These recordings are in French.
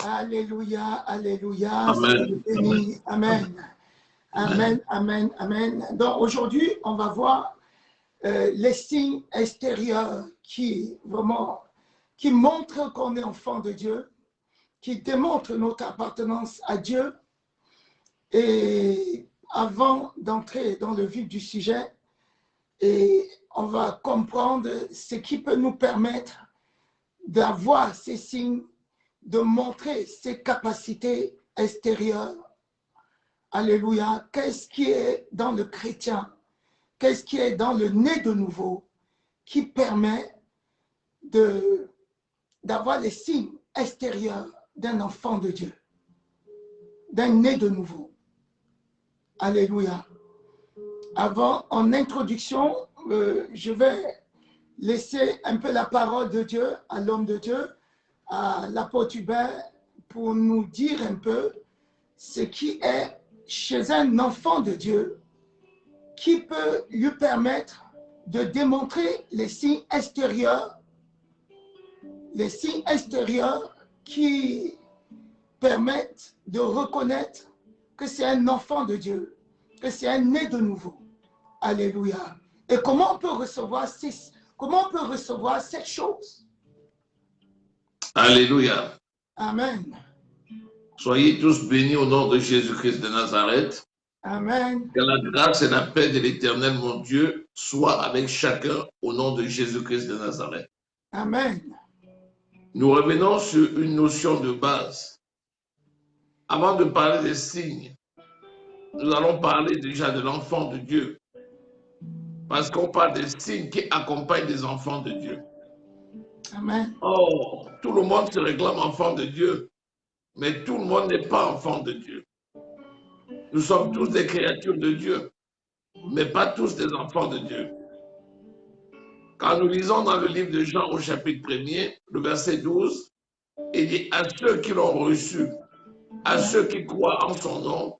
Alléluia, alléluia, Amen. soyez bénis. Amen. Amen, amen, amen. Donc aujourd'hui, on va voir les signes extérieurs qui vraiment, qui montrent qu'on est enfant de Dieu, qui démontrent notre appartenance à Dieu. Et avant d'entrer dans le vif du sujet, et on va comprendre ce qui peut nous permettre d'avoir ces signes, de montrer ses capacités extérieures. Alléluia. Qu'est-ce qui est dans le chrétien? Qu'est-ce qui est dans le né de nouveau qui permet d'avoir les signes extérieurs d'un enfant de Dieu, d'un né de nouveau? Alléluia. Avant, en introduction, je vais laisser un peu la parole de Dieu à l'homme de Dieu, à l'apôtre Hubert, pour nous dire un peu ce qui est chez un enfant de Dieu qui peut lui permettre de démontrer les signes extérieurs qui permettent de reconnaître que c'est un enfant de Dieu, que c'est un né de nouveau. Alléluia. Et comment on peut recevoir cette chose? Alléluia. Amen. Soyez tous bénis au nom de Jésus-Christ de Nazareth. Amen. Que la grâce et la paix de l'Éternel, mon Dieu, soient avec chacun au nom de Jésus-Christ de Nazareth. Amen. Nous revenons sur une notion de base. Avant de parler des signes, nous allons parler déjà de l'enfant de Dieu. Parce qu'on parle des signes qui accompagnent les enfants de Dieu. Amen. Oh, tout le monde se réclame enfant de Dieu, mais tout le monde n'est pas enfant de Dieu. Nous sommes tous des créatures de Dieu, mais pas tous des enfants de Dieu. Quand nous lisons dans le livre de Jean au chapitre 1er, le verset 12, il dit à ceux qui l'ont reçu, à ceux qui croient en son nom,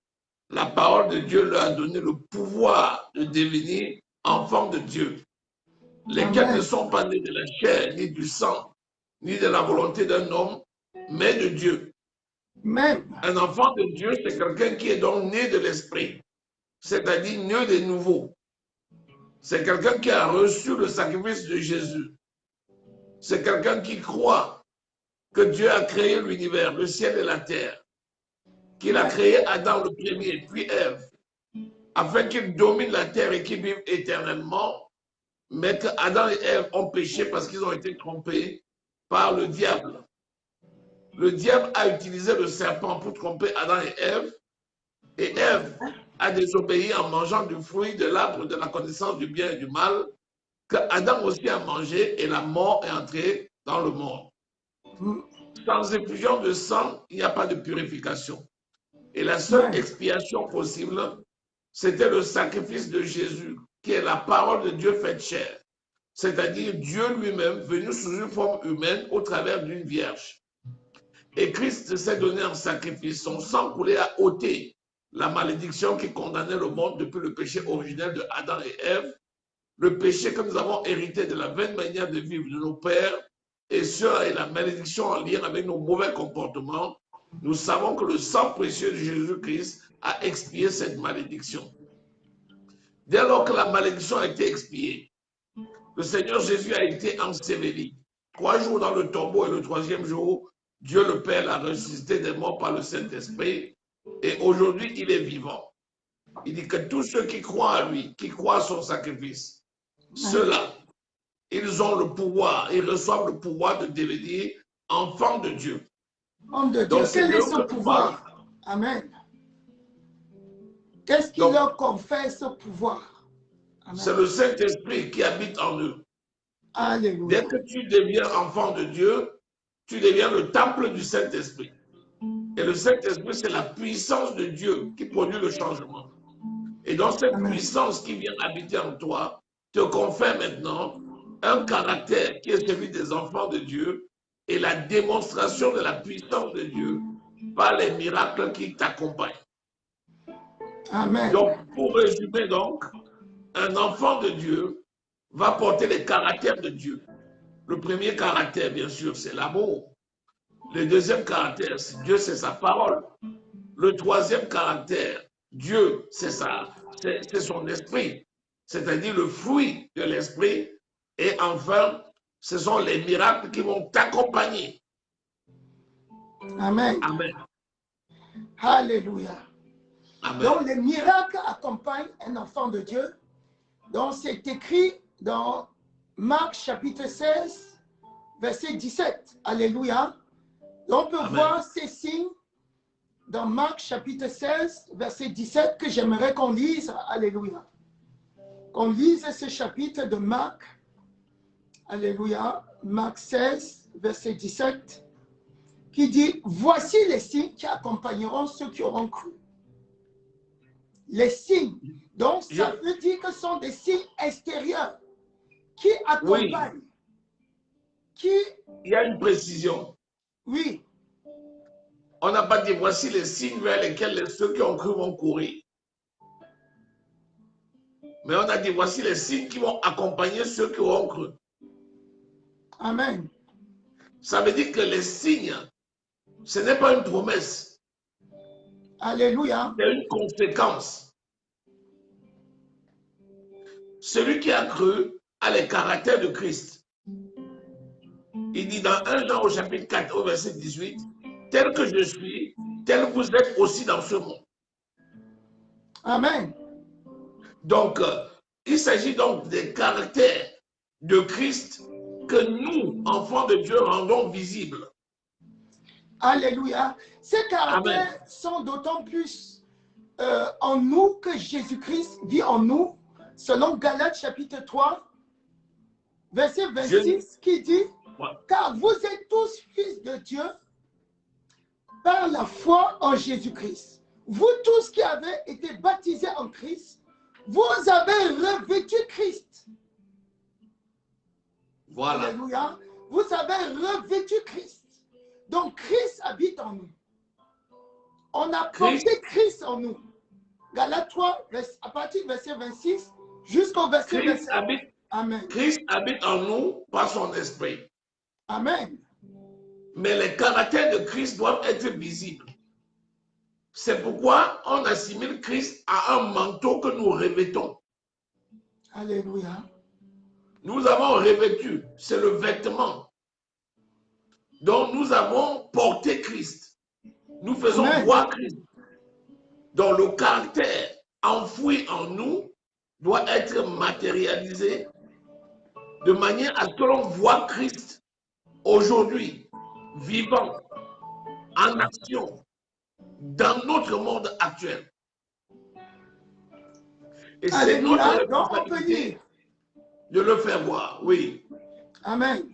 la parole de Dieu leur a donné le pouvoir de devenir enfants de Dieu, lesquels Amen. ne sont pas nés de la chair, ni du sang, ni de la volonté d'un homme, mais de Dieu. Amen. Un enfant de Dieu, c'est quelqu'un qui est donc né de l'esprit, c'est-à-dire né de nouveau. C'est quelqu'un qui a reçu le sacrifice de Jésus. C'est quelqu'un qui croit que Dieu a créé l'univers, le ciel et la terre, qu'il a créé Adam le premier, puis Ève, afin qu'ils dominent la terre et qu'ils vivent éternellement, mais que Adam et Ève ont péché parce qu'ils ont été trompés par le diable. Le diable a utilisé le serpent pour tromper Adam et Ève a désobéi en mangeant du fruit de l'arbre de la connaissance du bien et du mal, que Adam aussi a mangé, et la mort est entrée dans le monde. Sans effusion de sang, il n'y a pas de purification. Et la seule expiation possible, c'était le sacrifice de Jésus, qui est la parole de Dieu faite chair. C'est-à-dire Dieu lui-même venu sous une forme humaine au travers d'une vierge. Et Christ s'est donné en sacrifice. Son sang coulé a ôté la malédiction qui condamnait le monde depuis le péché originel de Adam et Ève, le péché que nous avons hérité de la vaine manière de vivre de nos pères, et cela est la malédiction en lien avec nos mauvais comportements. Nous savons que le sang précieux de Jésus-Christ a expié cette malédiction. Dès lors que la malédiction a été expiée, le Seigneur Jésus a été enseveli. 3 jours dans le tombeau et le 3e jour, Dieu le Père l'a ressuscité des morts par le Saint-Esprit. Et aujourd'hui, il est vivant. Il dit que tous ceux qui croient à lui, qui croient à son sacrifice, ceux-là, ils ont le pouvoir, ils reçoivent le pouvoir de devenir enfants de Dieu. Homme de Dieu, Donc, quel est ce pouvoir? Amen. Qu'est-ce qui leur confère ce pouvoir? C'est le Saint-Esprit qui habite en eux. Alléluia. Dès que tu deviens enfant de Dieu, tu deviens le temple du Saint-Esprit. Et le Saint-Esprit, c'est la puissance de Dieu qui produit le changement. Et donc, cette puissance qui vient habiter en toi te confère maintenant un caractère qui est celui des enfants de Dieu et la démonstration de la puissance de Dieu par les miracles qui t'accompagnent. Amen. Donc, pour résumer donc, un enfant de Dieu va porter les caractères de Dieu. Le premier caractère, bien sûr, c'est l'amour. Le deuxième caractère, Dieu, c'est sa parole. Le troisième caractère, Dieu, c'est son esprit, c'est-à-dire le fruit de l'esprit. Et enfin, ce sont les miracles qui vont t'accompagner. Amen. Amen. Alléluia. Amen. Donc, les miracles accompagnent un enfant de Dieu. Donc, c'est écrit dans Marc chapitre 16, verset 17. Alléluia. Donc, on peut Amen. voir ces signes dans Marc chapitre 16, verset 17 que j'aimerais qu'on lise. Alléluia. Qu'on lise ce chapitre de Marc. Alléluia. Marc 16, verset 17, qui dit, voici les signes qui accompagneront ceux qui auront cru. Les signes. Donc, ça veut dire que ce sont des signes extérieurs qui accompagnent. Oui. Qui... Il y a une précision. Oui. On n'a pas dit voici les signes vers lesquels ceux qui ont cru vont courir. Mais on a dit voici les signes qui vont accompagner ceux qui auront cru. Amen. Ça veut dire que les signes, ce n'est pas une promesse. Alléluia. C'est une conséquence. Celui qui a cru a les caractères de Christ. Il dit dans 1 Jean au chapitre 4 au verset 18, tel que je suis, tel vous êtes aussi dans ce monde. Amen. Donc, il s'agit donc des caractères de Christ que nous, enfants de Dieu, rendons visibles. Alléluia. Ces caractères Amen. sont d'autant plus en nous que Jésus-Christ vit en nous, selon Galates chapitre 3, verset 26, qui dit, car vous êtes tous fils de Dieu par la foi en Jésus-Christ. Vous tous qui avez été baptisés en Christ, vous avez revêtu Christ. Voilà. Alléluia. Vous avez revêtu Christ. Donc Christ habite en nous. On a porté Christ en nous. Galates 3, à partir du verset 26 jusqu'au verset 27. Amen. Christ habite en nous par son esprit. Amen. Mais les caractères de Christ doivent être visibles. C'est pourquoi on assimile Christ à un manteau que nous revêtons. Alléluia. Nous avons revêtu, c'est le vêtement. Donc nous avons porté Christ. Nous faisons voir Christ. Donc le caractère enfoui en nous doit être matérialisé de manière à ce que l'on voit Christ aujourd'hui, vivant, en action, dans notre monde actuel. Et c'est notre responsabilité de le faire voir, oui. Amen.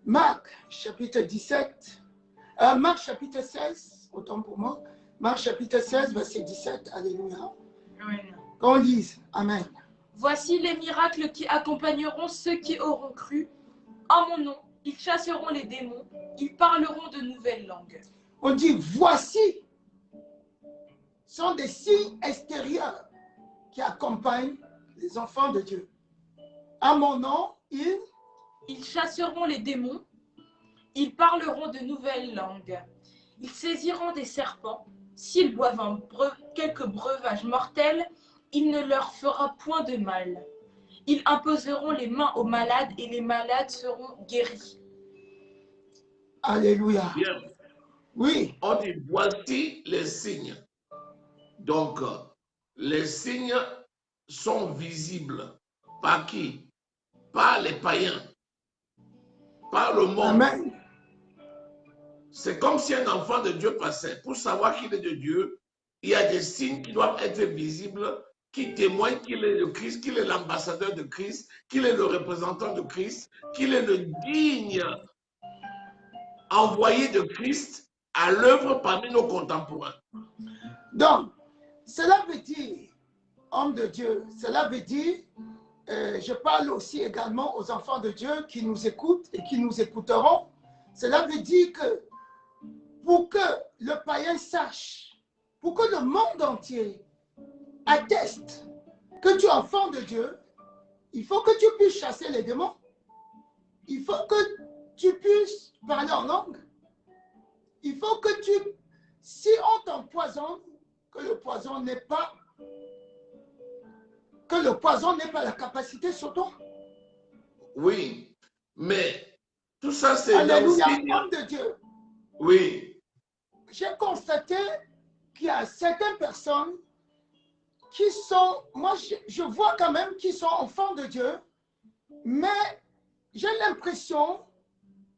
Marc, chapitre 17, Marc, chapitre 16, autant pour moi. Marc, chapitre 16, verset 17, alléluia. Qu'on dise, amen. Voici les miracles qui accompagneront ceux qui auront cru. En mon nom, ils chasseront les démons, ils parleront de nouvelles langues. On dit, voici, sont des signes extérieurs qui accompagnent les enfants de Dieu. À mon nom, ils chasseront les démons, ils parleront de nouvelles langues, ils saisiront des serpents, s'ils boivent quelques breuvages mortels, il ne leur fera point de mal. Ils imposeront les mains aux malades et les malades seront guéris. Alléluia. Bien. Oui. On dit voici les signes. Donc, les signes sont visibles. Par qui? Par les païens. Par le monde. Amen. C'est comme si un enfant de Dieu passait. Pour savoir qu'il est de Dieu, il y a des signes qui doivent être visibles, qui témoignent qu'il est le Christ, qu'il est l'ambassadeur de Christ, qu'il est le représentant de Christ, qu'il est le digne envoyé de Christ à l'œuvre parmi nos contemporains. Donc, cela veut dire, homme de Dieu, cela veut dire, je parle aussi également aux enfants de Dieu qui nous écoutent et qui nous écouteront. Cela veut dire que pour que le païen sache, pour que le monde entier atteste que tu es enfant de Dieu, il faut que tu puisses chasser les démons. Il faut que tu puisses parler en langue. il faut que si on t'empoisonne, que le poison n'ait pas la capacité sur toi. Oui, mais tout ça, c'est dans le Alléluia, signe. homme de Dieu. Oui, J'ai constaté qu'il y a certaines personnes qui sont, moi je vois quand même qu'ils sont enfants de Dieu, mais j'ai l'impression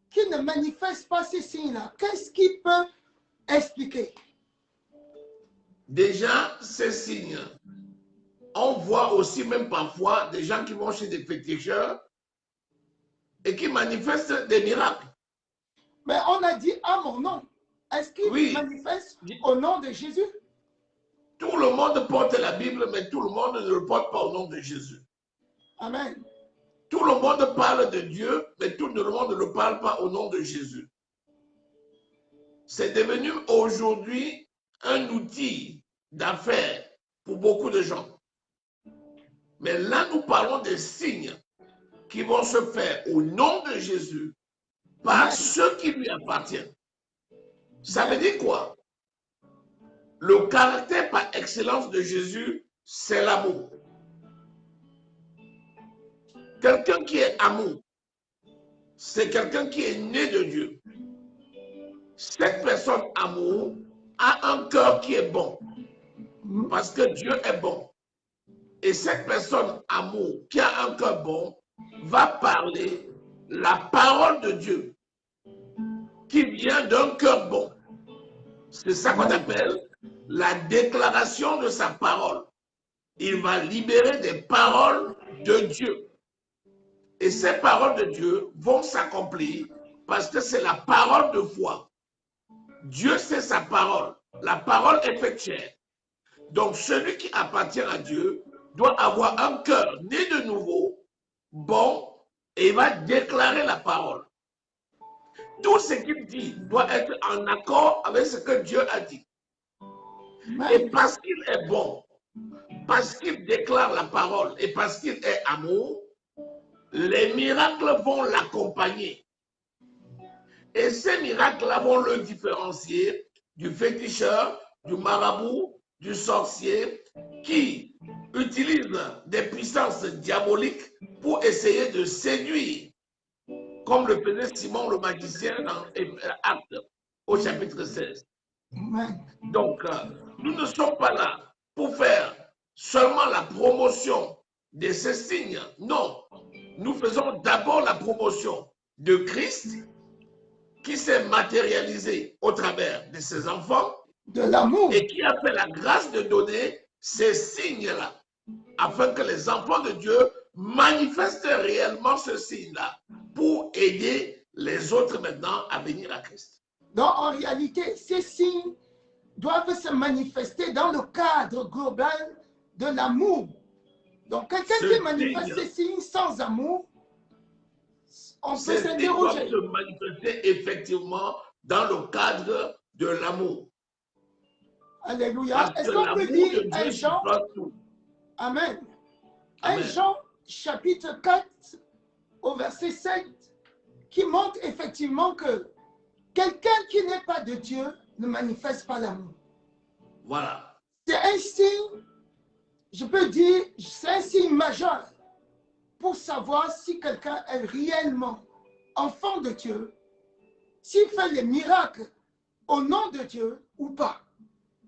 qu'ils ne manifestent pas ces signes-là. Qu'est-ce qui peut expliquer? déjà, ces signes, on voit aussi même parfois des gens qui vont chez des féticheurs et qui manifestent des miracles. Mais on a dit à mon nom. Est-ce qu'il Oui. manifeste au nom de Jésus? Tout le monde porte la Bible, mais tout le monde ne le porte pas au nom de Jésus. Amen. Tout le monde parle de Dieu, mais tout le monde ne le parle pas au nom de Jésus. C'est devenu aujourd'hui un outil d'affaires pour beaucoup de gens. Mais là, nous parlons des signes qui vont se faire au nom de Jésus par Amen. ceux qui lui appartiennent. Ça veut dire quoi? Le caractère par excellence de Jésus, c'est l'amour. Quelqu'un qui est amour, c'est quelqu'un qui est né de Dieu. Cette personne amour a un cœur qui est bon, parce que Dieu est bon. Et cette personne amour qui a un cœur bon va parler la parole de Dieu qui vient d'un cœur bon. C'est ça qu'on appelle la déclaration de sa parole. Il va libérer des paroles de Dieu. Et ces paroles de Dieu vont s'accomplir parce que c'est la parole de foi. Dieu, c'est sa parole. La parole est faite chair. Donc, celui qui appartient à Dieu doit avoir un cœur né de nouveau, bon, et il va déclarer la parole. Tout ce qu'il dit doit être en accord avec ce que Dieu a dit. Et parce qu'il est bon, parce qu'il déclare la parole et parce qu'il est amour, les miracles vont l'accompagner. Et ces miracles-là vont le différencier du féticheur, du marabout, du sorcier qui utilise des puissances diaboliques pour essayer de séduire, comme le faisait Simon le magicien dans Actes au chapitre 16. Donc, nous ne sommes pas là pour faire seulement la promotion de ces signes. Non, nous faisons d'abord la promotion de Christ qui s'est matérialisé au travers de ses enfants, de l'amour, et qui a fait la grâce de donner ces signes-là, afin que les enfants de Dieu manifestent réellement ce signe-là pour aider les autres maintenant à venir à Christ. Donc, en réalité, ces signes doivent se manifester dans le cadre global de l'amour. Donc, quelqu'un qui manifeste ces signes sans amour, on peut s'interroger. Doivent se manifester effectivement dans le cadre de l'amour. Alléluia. Est-ce qu'on peut lire 1 Jean? Amen. 1 Jean chapitre 4 au verset 7 qui montre effectivement que quelqu'un qui n'est pas de Dieu ne manifeste pas l'amour. Voilà. C'est un signe, je peux dire, c'est un signe majeur pour savoir si quelqu'un est réellement enfant de Dieu, s'il fait les miracles au nom de Dieu ou pas.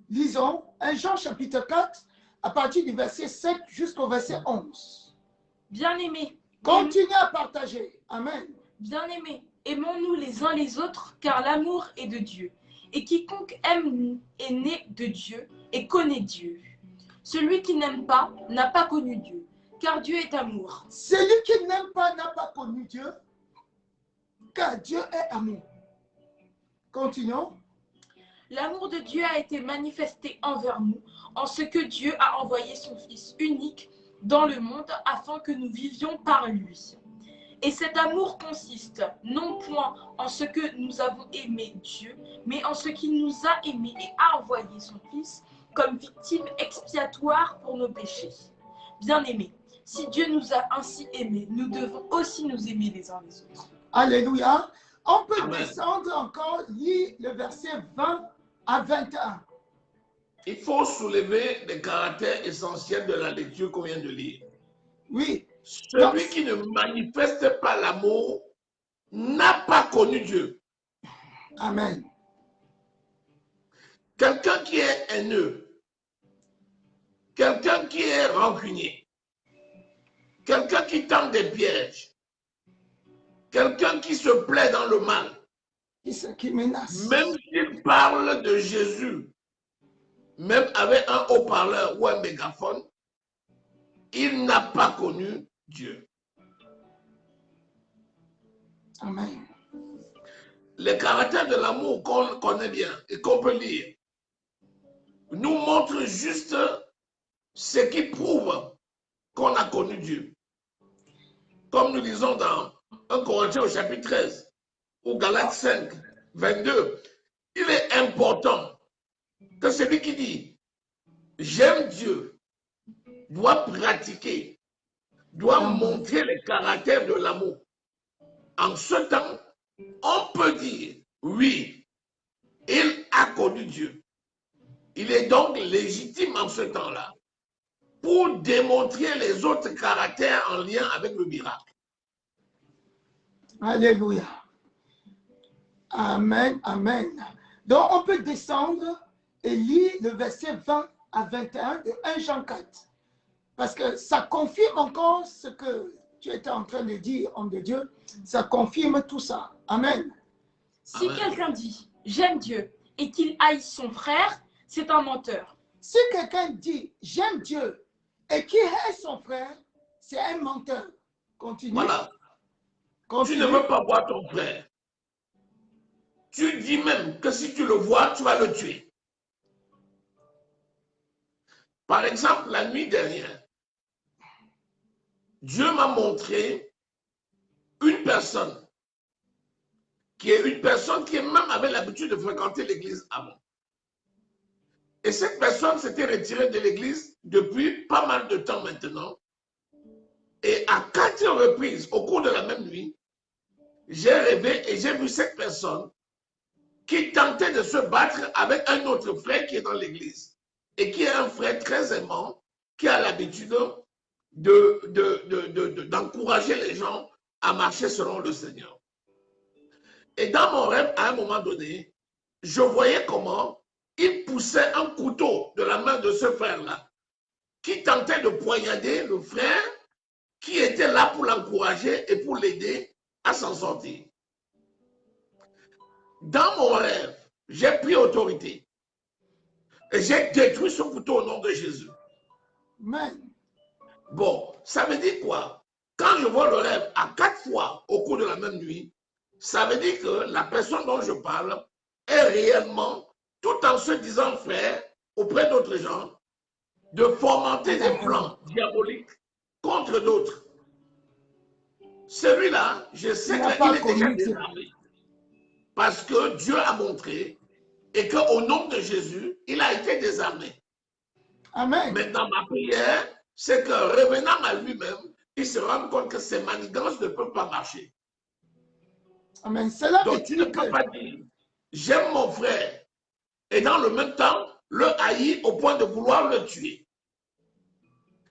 Lisons 1 Jean chapitre 4 à partir du verset 7 jusqu'au verset 11. Bien-aimés, continuez à partager. Amen. Bien-aimés, aimons-nous les uns les autres, car l'amour est de Dieu. Et quiconque aime est né de Dieu et connaît Dieu. Celui qui n'aime pas n'a pas connu Dieu, car Dieu est amour. Celui qui n'aime pas n'a pas connu Dieu, car Dieu est amour. Continuons. L'amour de Dieu a été manifesté envers nous, en ce que Dieu a envoyé son Fils unique dans le monde afin que nous vivions par lui. Et cet amour consiste non point en ce que nous avons aimé Dieu, mais en ce qu'il nous a aimés et a envoyé son Fils comme victime expiatoire pour nos péchés. Bien-aimés, si Dieu nous a ainsi aimés, nous devons aussi nous aimer les uns les autres. Alléluia. On peut Amen. descendre encore, lire le verset 20 à 21. Il faut soulever les caractères essentiels de la lecture qu'on vient de lire. Oui. Celui qui ne manifeste pas l'amour n'a pas connu Dieu. Amen. Quelqu'un qui est haineux, quelqu'un qui est rancunier, quelqu'un qui tend des pièges, quelqu'un qui se plaît dans le mal, Qui menace. même s'il parle de Jésus, même avec un haut-parleur ou un mégaphone, il n'a pas connu Dieu. Amen. Les caractères de l'amour qu'on connaît bien et qu'on peut lire nous montrent juste ce qui prouve qu'on a connu Dieu. Comme nous lisons dans 1 Corinthiens au chapitre 13 ou Galates 5, 22, il est important que celui qui dit « j'aime Dieu » doit pratiquer, doit montrer les caractères de l'amour. En ce temps, on peut dire « oui, il a connu Dieu ». Il est donc légitime en ce temps-là pour démontrer les autres caractères en lien avec le miracle. Alléluia. Amen, amen. Donc, on peut descendre et lire le verset 20 à 21 de 1 Jean 4. Parce que ça confirme encore ce que tu étais en train de dire, homme de Dieu. Ça confirme tout ça. Amen. Si quelqu'un dit « j'aime Dieu » et qu'il haït son frère, c'est un menteur. Si quelqu'un dit « j'aime Dieu » et qu'il hait son frère, c'est un menteur. Continue. Voilà. Continue. Tu ne veux pas voir ton frère. Tu dis même que si tu le vois, tu vas le tuer. Par exemple, la nuit dernière, Dieu m'a montré une personne qui même avait l'habitude de fréquenter l'église avant. Et cette personne s'était retirée de l'église depuis pas mal de temps maintenant. Et à 4 reprises, au cours de la même nuit, j'ai rêvé et j'ai vu cette personne qui tentait de se battre avec un autre frère qui est dans l'église et qui est un frère très aimant, qui a l'habitude d'encourager les gens à marcher selon le Seigneur. Et dans mon rêve, à un moment donné, je voyais comment il poussait un couteau de la main de ce frère-là, qui tentait de poignarder le frère qui était là pour l'encourager et pour l'aider à s'en sortir. Dans mon rêve, j'ai pris autorité et j'ai détruit ce couteau au nom de Jésus. Amen. Bon, ça veut dire quoi? Quand je vois le rêve à 4 fois au cours de la même nuit, ça veut dire que la personne dont je parle est réellement, tout en se disant frère auprès d'autres gens, de fomenter des plans diaboliques contre d'autres. Celui-là, je sais qu'il est déjà désarmé. Parce que Dieu a montré et qu'au nom de Jésus, il a été désarmé. Amen. Maintenant, ma prière, c'est que revenant à lui-même, il se rende compte que ces manigances ne peuvent pas marcher. Amen. Cela Donc, tu ne peux pas dire, j'aime mon frère, et dans le même temps, le haïr au point de vouloir le tuer.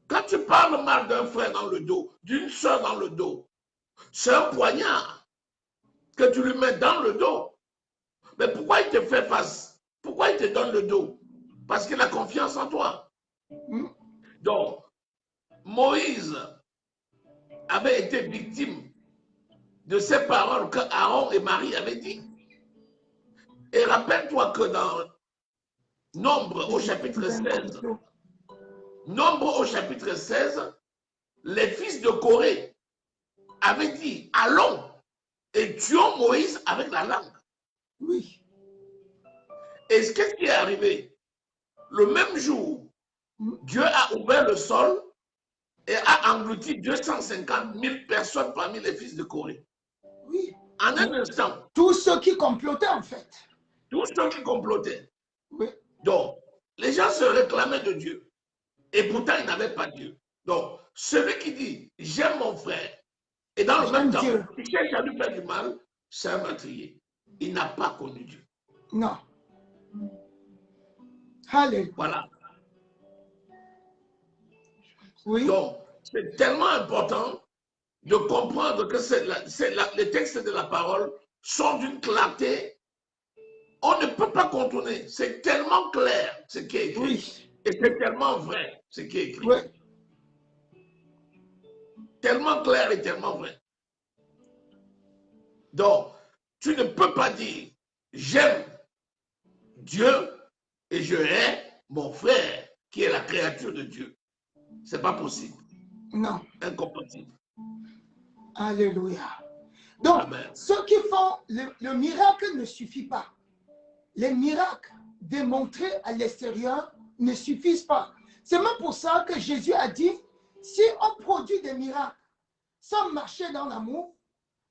Quand tu parles mal d'un frère dans le dos, d'une soeur dans le dos, c'est un poignard que tu lui mets dans le dos. Mais pourquoi il te fait face? Pourquoi il te donne le dos? Parce qu'il a confiance en toi. Donc, Moïse avait été victime de ces paroles que Aaron et Marie avaient dit. Et rappelle-toi que dans Nombre au chapitre 16, Nombre au chapitre 16, les fils de Corée avaient dit, allons et tuons Moïse avec la langue. Oui. Et qu'est-ce qui est arrivé? Le même jour, Dieu a ouvert le sol et a englouti 250 000 personnes parmi les fils de Corée. Oui. En un instant. Tous ceux qui complotaient, en fait. Tous ceux qui complotaient. Oui. Donc, les gens se réclamaient de Dieu. Et pourtant, ils n'avaient pas Dieu. Donc, celui qui dit, j'aime mon frère, et dans le même temps, il cherche à lui faire du mal, c'est un meurtrier. Il n'a pas connu Dieu. Non. Alléluia. Voilà. Oui. Donc, c'est tellement important de comprendre que les textes de la parole sont d'une clarté. On ne peut pas contourner. C'est tellement clair ce qui est écrit. Oui. Et c'est tellement vrai ce qui est écrit. Oui. Tellement clair et tellement vrai. Donc, tu ne peux pas dire j'aime Dieu et je hais mon frère qui est la créature de Dieu. C'est pas possible. Non. Incompatible. Alléluia. Donc, Amen. ceux qui font le miracle ne suffit pas. Les miracles démontrés à l'extérieur ne suffisent pas. C'est même pour ça que Jésus a dit, si on produit des miracles sans marcher dans l'amour,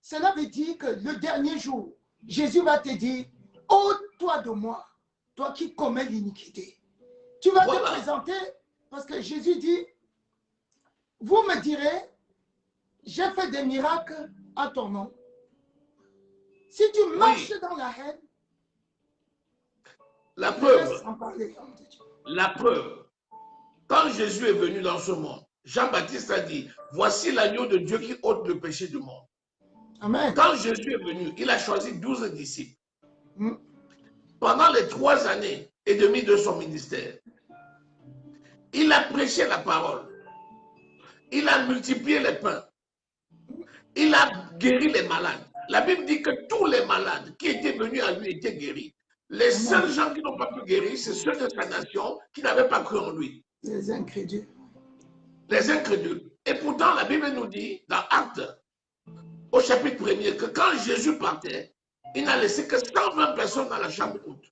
cela veut dire que le dernier jour, Jésus va te dire, ôte-toi de moi, toi qui commets l'iniquité. Tu vas te présenter, parce que Jésus dit, vous me direz, j'ai fait des miracles à ton nom. Si tu marches dans la haine, la preuve, quand Jésus est venu dans ce monde, Jean-Baptiste a dit, voici l'agneau de Dieu qui ôte le péché du monde. Amen. Quand Jésus est venu, il a choisi 12 disciples. Pendant les 3 années et demie de son ministère, il a prêché la parole. Il a multiplié les pains. Il a guéri les malades. La Bible dit que tous les malades qui étaient venus à lui étaient guéris. Les seuls gens qui n'ont pas pu guérir, c'est ceux de sa nation qui n'avaient pas cru en lui. Les incrédules. Les incrédules. Et pourtant, la Bible nous dit, dans Actes, au chapitre 1er, que quand Jésus partait, il n'a laissé que 120 personnes dans la chambre haute.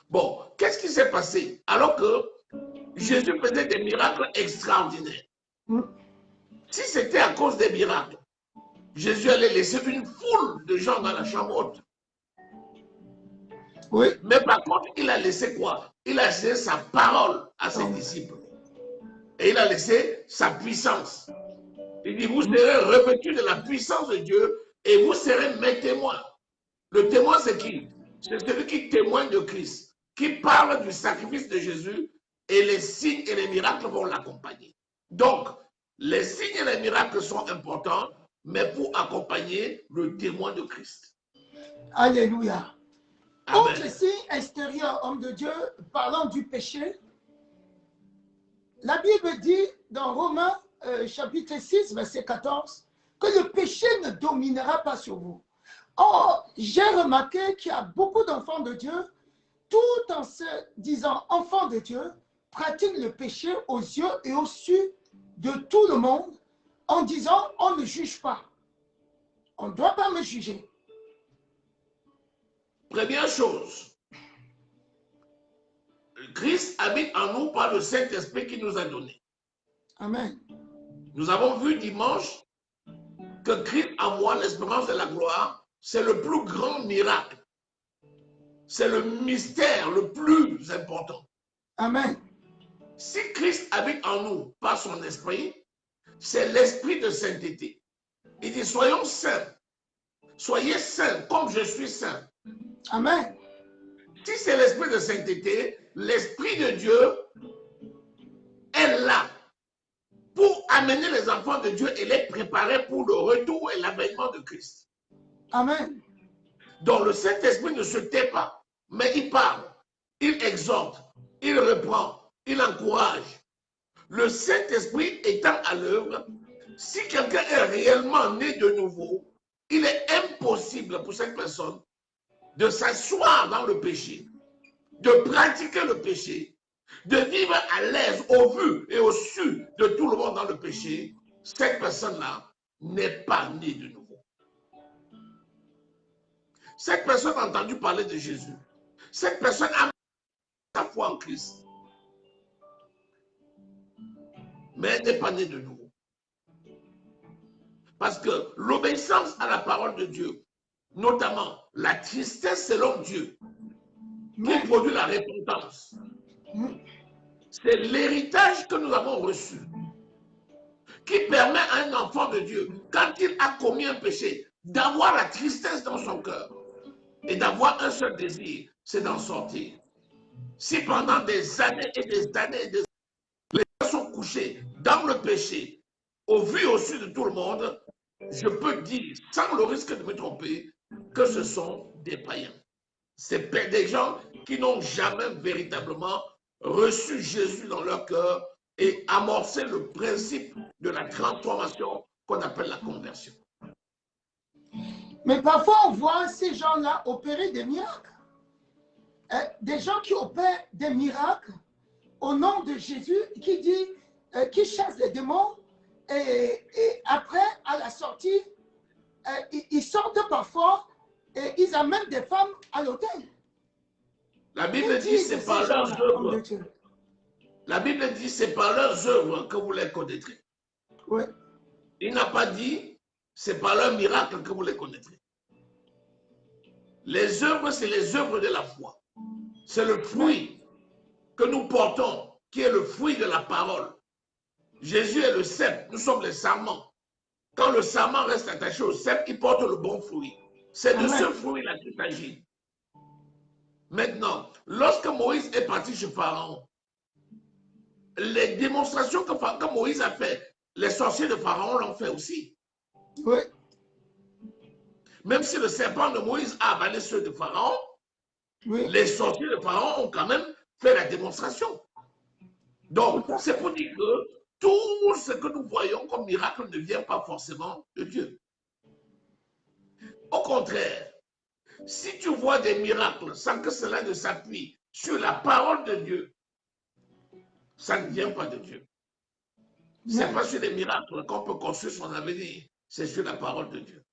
Bon, qu'est-ce qui s'est passé? Alors que Jésus faisait des miracles extraordinaires. Si c'était à cause des miracles, Jésus allait laisser une foule de gens dans la chambre haute. Oui. Mais par contre, il a laissé quoi? Il a laissé sa parole à ses disciples. Et il a laissé sa puissance. Il dit, vous serez revêtus de la puissance de Dieu et vous serez mes témoins. Le témoin, c'est qui? C'est celui qui témoigne de Christ, qui parle du sacrifice de Jésus, et les signes et les miracles vont l'accompagner. Donc, les signes et les miracles sont importants, mais pour accompagner le témoin de Christ. Alléluia. Amen. Autre signe extérieur, homme de Dieu, parlant du péché, la Bible dit dans Romains chapitre 6, verset 14, que le péché ne dominera pas sur vous. Or, j'ai remarqué qu'il y a beaucoup d'enfants de Dieu, tout en se disant enfants de Dieu, pratiquent le péché aux yeux et au su de tout le monde, en disant on ne juge pas. On ne doit pas me juger. Première chose, Christ habite en nous par le Saint-Esprit qu'il nous a donné. Amen. Nous avons vu dimanche que Christ en moi, l'espérance de la gloire, c'est le plus grand miracle. C'est le mystère le plus important. Amen. Si Christ habite en nous par son esprit, c'est l'esprit de sainteté. Il dit, soyons saints. Soyez saints comme je suis saint. Amen. Si c'est l'esprit de sainteté, l'esprit de Dieu est là pour amener les enfants de Dieu et les préparer pour le retour et l'avènement de Christ. Amen. Donc le Saint-Esprit ne se tait pas, mais il parle, il exhorte, il reprend, il encourage. Le Saint-Esprit étant à l'œuvre, si quelqu'un est réellement né de nouveau, il est impossible pour cette personne de s'asseoir dans le péché, de pratiquer le péché, de vivre à l'aise au vu et au su de tout le monde dans le péché. Cette personne-là n'est pas née de nouveau. Cette personne a entendu parler de Jésus. Cette personne a sa foi en Christ. Mais elle n'est pas née de nouveau. Parce que l'obéissance à la parole de Dieu, notamment la tristesse selon Dieu, qui produit la repentance, c'est l'héritage que nous avons reçu, qui permet à un enfant de Dieu, quand il a commis un péché, d'avoir la tristesse dans son cœur et d'avoir un seul désir, c'est d'en sortir. Si pendant des années et des années et des années, les gens sont couchés dans le péché, au vu et au su de tout le monde, je peux dire, sans le risque de me tromper, que ce sont des païens. C'est des gens qui n'ont jamais véritablement reçu Jésus dans leur cœur et amorcé le principe de la transformation qu'on appelle la conversion. Mais parfois, on voit ces gens-là opérer des miracles. Des gens qui opèrent des miracles au nom de Jésus, qui dit, qui chassent les démons, et après, à la sortie, ils sortent parfois et ils amènent des femmes à l'hôtel. La Bible dit, c'est par leurs œuvres. La Bible dit, c'est par leurs œuvres que vous les connaîtrez. Oui. Il n'a pas dit, c'est par leurs miracles que vous les connaîtrez. Les œuvres, c'est les œuvres de la foi. C'est le fruit que nous portons, qui est le fruit de la parole. Jésus est le cep, nous sommes les sarments. Quand le sarment reste attaché au cep, il porte le bon fruit. C'est de ce fruit-là qu'il s'agit. Maintenant, lorsque Moïse est parti chez Pharaon, les démonstrations que Moïse a fait, les sorciers de Pharaon l'ont fait aussi. Oui. Même si le serpent de Moïse a avalé ceux de Pharaon, oui, les sorciers de Pharaon ont quand même fait la démonstration. Donc, c'est pour dire que tout ce que nous voyons comme miracle ne vient pas forcément de Dieu. Au contraire, si tu vois des miracles sans que cela ne s'appuie sur la parole de Dieu, ça ne vient pas de Dieu. Ce n'est pas sur les miracles qu'on peut construire son avenir, c'est sur la parole de Dieu.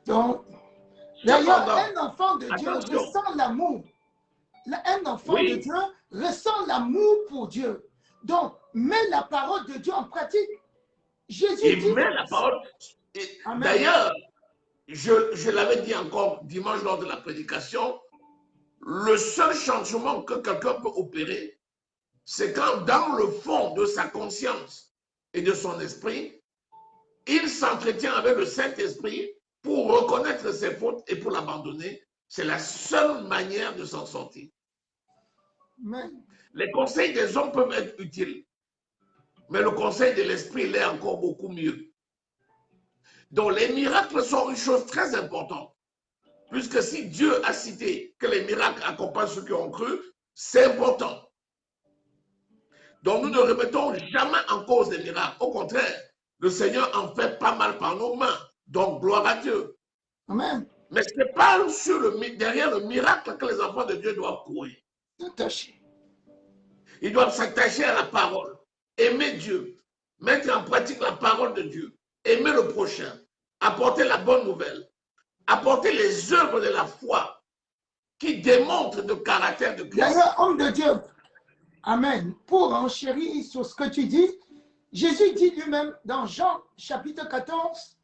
Donc, d'ailleurs, un enfant de Dieu ressent l'amour. Un enfant de Dieu ressent l'amour pour Dieu. Donc, mets la parole de Dieu en pratique. Jésus dit... met la parole. D'ailleurs, je l'avais dit encore dimanche lors de la prédication, le seul changement que quelqu'un peut opérer, c'est quand dans le fond de sa conscience et de son esprit, il s'entretient avec le Saint-Esprit pour reconnaître ses fautes et pour l'abandonner. C'est la seule manière de s'en sortir. Les conseils des hommes peuvent être utiles, mais le conseil de l'esprit l'est encore beaucoup mieux. Donc les miracles sont une chose très importante, puisque si Dieu a cité que les miracles accompagnent ceux qui ont cru, c'est important. Donc nous ne remettons jamais en cause les miracles. Au contraire, le Seigneur en fait pas mal par nos mains. Donc gloire à Dieu. Amen. Mais ce n'est pas derrière le miracle que les enfants de Dieu doivent courir. Ils doivent s'attacher à la parole, aimer Dieu, mettre en pratique la parole de Dieu, aimer le prochain, apporter la bonne nouvelle, apporter les œuvres de la foi qui démontrent le caractère de Christ. D'ailleurs, homme de Dieu, amen, pour enchérir sur ce que tu dis, Jésus dit lui-même dans Jean chapitre 14,